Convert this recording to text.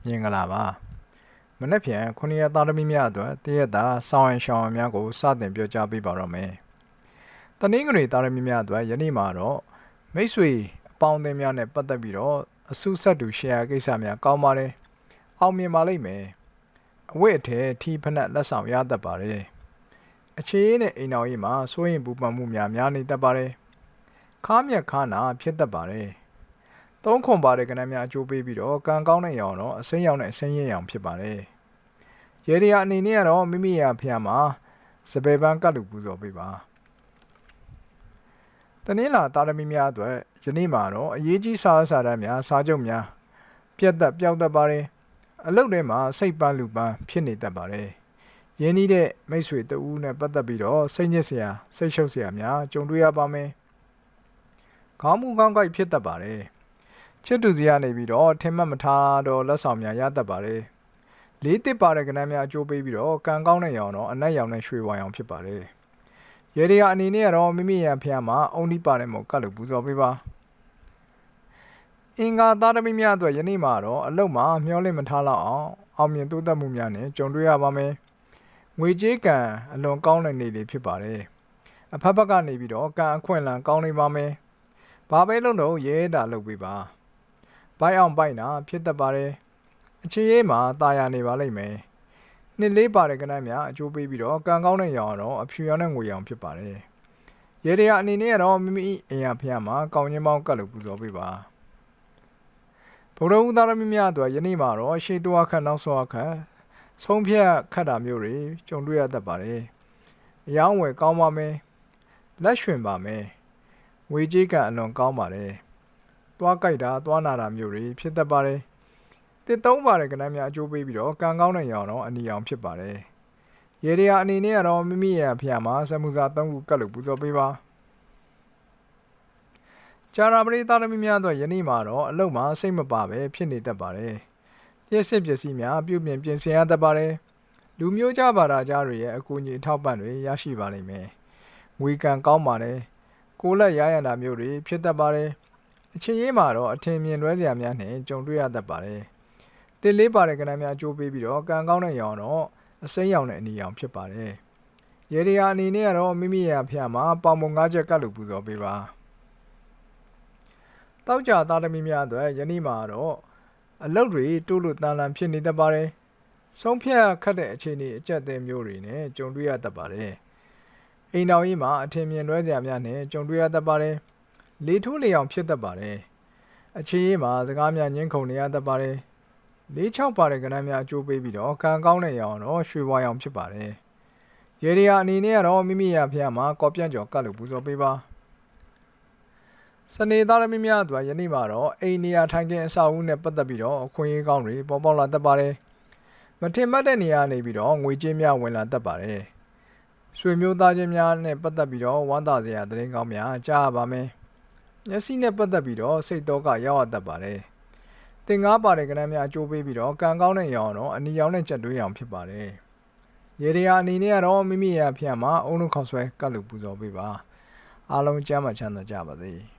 မြင်္ဂလာပါမနေ့ပြန်ခုနှစ်ရက်သားသမီးများအတွက်တရက်တာဆောင်းရင်ရှောင်းများကိုစတင်ပြောကြားပေးပါတော့မယ်တနင်္ဂနွေသားသမီးများအတွက်ယနေ့မှာတော့မိတ်ဆွေအပေါင်းအသင်းများနဲ့ပတ်သက်ပြီးတော့အစုဆက်တူရှယ်ယာကိစ္စများကောင်းပါတယ်အောင်မြင်ပါလိမ့်မယ်အဝတ်အထည်ထီဖနက်လက်ဆောင်ရတတ်ပါတယ်အခြေရေးနဲ့အိမ်တော်ရေးမှာစိုးရင်ပူပန်မှုများနေတတ်ပါတယ်ခါးမြက်ခါနာဖြစ်တတ်ပါတယ်သုံးခွန်ပါတဲ့ကဏ္ဍများအကျိုးပေးပြီးတော့ကံကောင်းတဲ့ရောင်တော့အစိမ်းရောင်နဲ့အစိမ်းရင်းရောင်ဖြစ်ပါတယ်။ရေဒီယာအနေနဲ့ကတော့မိမိရာဖျားမှာစပယ်ပန်းကတ်လူပူဇော်ပေးပါ။တနင်္လာသားသမီးများအတွက်ယနေ့မှာတော့အရေးကြီးစာတမ်းများစာချုပ်များပြတ်သက်ပျောက်တတ်ပါတယ်။အလုပ်ထဲမှာစိတ်ပန်းလူပန်းဖြစ်နေတတ်ပါတယ်။ရင်းနှီးတဲ့မိတ်ဆွေတဦးနဲ့ပတ်သက်ပြီးတော့စိတ်ညစ်စရာစိတ်ရှုပ်စရာများကြုံတွေ့ရပါမယ်။ခေါင်းမူကောင်းကိုက်ဖြစ်တတ်ပါတယ်။ချစ်သူစီကနေပြီးတော့ထင်မှတ်မထားတော့လက်ဆောင်များရတတ်ပါတယ်။လေးတစ်ပါတဲ့ကဏ္ဍများအကျိုးပေးပြီးတော့ကံကောင်းတဲ့ရောင်တော့အနက်ရောင်နဲ့ရွှေဝါရောင်ဖြစ်ပါတယ်။ရေဒီယာအနေနဲ့ကတော့မိမိရန်ဖျားမှာအုံဒီပါတဲ့မို့ကတ်လို့ပူဇော်ပေးပါ။အင်္ဂါသားသမီးများအတွက်ယနေ့မှာတော့အလုပ်မှာမျှော်လင့်မထားလောက်အောင်မြင်တိုးတက်မှုများနဲ့ကြုံတွေ့ရပါမယ်။ငွေကြေးကံအလွန်ကောင်းတဲ့နေ့လေးဖြစ်ပါတယ်။အဖက်ဖက်ကနေပြီးတော့ကံအခွင့်အလမ်းကောင်းနေပါမယ်။ဘာပဲလုပ်တော့ရဲတာလုပ်ပေးပါ။ဘိုက်အောင်ဘိုက်နာဖြစ်တတ်ပါတယ်အခြေရေးမှာတာယာနေပါလိမ့်မယ်နှစ်လေးပါတဲ့ကဏ္ဍများအကျိုးပေးပြီးတော့ကံကောင်းတဲ့ရောင်တော့အဖြူရောင်နဲ့ငွေရောင်ဖြစ်ပါတယ်ရေဒီယာအနေနဲ့ကတော့မိမိအိမ်ရဖျားမှာကောင်းချင်းပေါင်းကတ်လို့ပူဇော်ပေးပါဗုဒ္ဓဦးသားသမီးများအတွက်ယနေ့မှာတော့ရှေးတွားခတ်နောက်ဆွားခတ်ဆုံးဖြတ်ခတ်တာမျိုးတွေကြုံတွေ့ရတတ်ပါတယ်အယောင်းဝယ်ကောင်းပါမယ်လက်ရွှင်ပါမယ်ငွေကြေးကအလွန်ကောင်းပါတယ်သွားကြိုက်တာသွားနာတာမျိုးတွေဖြစ်တတ်ပါတယ်တစ်သုံးပါတဲ့ကဏ္ဍများအကျိုးပေးပြီးတော့ကံကောင်းတဲ့ရောင်တော့အနီရောင်ဖြစ်ပါတယ်ရေဒီယာအနေနဲ့ကတော့မိမိရဲ့အဖျားမှာစမှုစာ၃ခုကတ်လို့ပူဇော်ပေးပါကြာရာပရိသတ်သမီးများအတွက်ယနေ့မှာတော့အလုံးမှာစိတ်မပါပဲဖြစ်နေတတ်ပါတယ်လျှက်စစ်ပစ္စည်းများပြုပြင်ပြင်ဆင်ရတတ်ပါတယ်လူမျိုးကြပါတာကြားတွေရဲ့အကူအညီအထောက်ပံ့တွေရရှိပါလိမ့်မယ်ငွေကံကောင်းပါတယ်ကိုယ်လက်ရရန်တာမျိုးတွေဖြစ်တတ်ပါတယ်အချင်းရေးမှာတော့အထင်မြင်လွဲစရာများနဲ့ကြုံတွေ့ရတတ်ပါတယ်။တစ်လေးပါတဲ့ကဏ္ဍများအကျိုးပေးပြီးတော့ကံကောင်းတဲ့ရောင်တော့အစိမ်းရောင်နဲ့အနီရောင်ဖြစ်ပါတယ်။ရေဒီယာအနေနဲ့ကတော့မိမိရဲ့အဖျားမှာပေါင်ပုံ၅ချက်ကတ်လို့ပူဇော်ပေးပါ။တောက်ကြသားသမီးများအတွက်ယနေ့မှာတော့အလုပ်တွေတိုးလို့တန်လန်ဖြစ်နေတတ်ပါတယ်။ဆုံးဖြတ်ခတ်တဲ့အခြေအနေအကျက်သေးမျိုးတွေနဲ့ကြုံတွေ့ရတတ်ပါတယ်။အိမ်တော်ကြီးမှာအထင်မြင်လွဲစရာများနဲ့ကြုံတွေ့ရတတ်ပါတယ်။လေထိုးလေအောင်ဖြစ်တတ်ပါတယ်အခြေရေးမှာစကားများညှင်းခုန်နေရတတ်ပါတယ်လေးချောက်ပါတဲ့ကဏ္ဍများအကျိုးပေးပြီးတော့ကံကောင်းတဲ့ရောင်တော့ရွှေဝါရောင်ဖြစ်ပါတယ်ရေဒီယာအနေနဲ့ကတော့မိမိရဖျားမှာကော်ပြန့်ကျော်ကတ်လို့ပူဇော်ပေးပါစနေသားသမီးများအတွက်ယနေ့မှာတော့အိမ်နေရာထိုင်ခင်းအဆောက်အဦနဲ့ပတ်သက်ပြီးတော့အခွင့်အရေးကောင်းတွေပေါ်ပေါက်လာတတ်ပါတယ်မထင်မှတ်တဲ့နေရာနေပြီးတော့ငွေကြေးများဝင်လာတတ်ပါတယ်ဆွေမျိုးသားချင်းများနဲ့ပတ်သက်ပြီးတော့ဝမ်းသာစရာသတင်းကောင်းများကြားရပါမယ်မျက်စိနဲ့ပတ်သက်ပြီးတော့စိတ်တော့ကရောက်ရတတ်ပါတယ်။တင်ကားပါတဲ့ကဏ္ဍများအကျိုးပေးပြီးတော့ကံကောင်းတဲ့ရောင်တော့အနီရောင်နဲ့ကြက်တွေးရောင်ဖြစ်ပါတယ်။ရေဒီယာအနေနဲ့ကတော့မိမိရဲ့အဖျားမှာအုံလုံးခေါက်ဆွဲကတ်လို့ပူဇော်ပေးပါ။အားလုံးကျမ်းမှချမ်းသာကြပါစေ။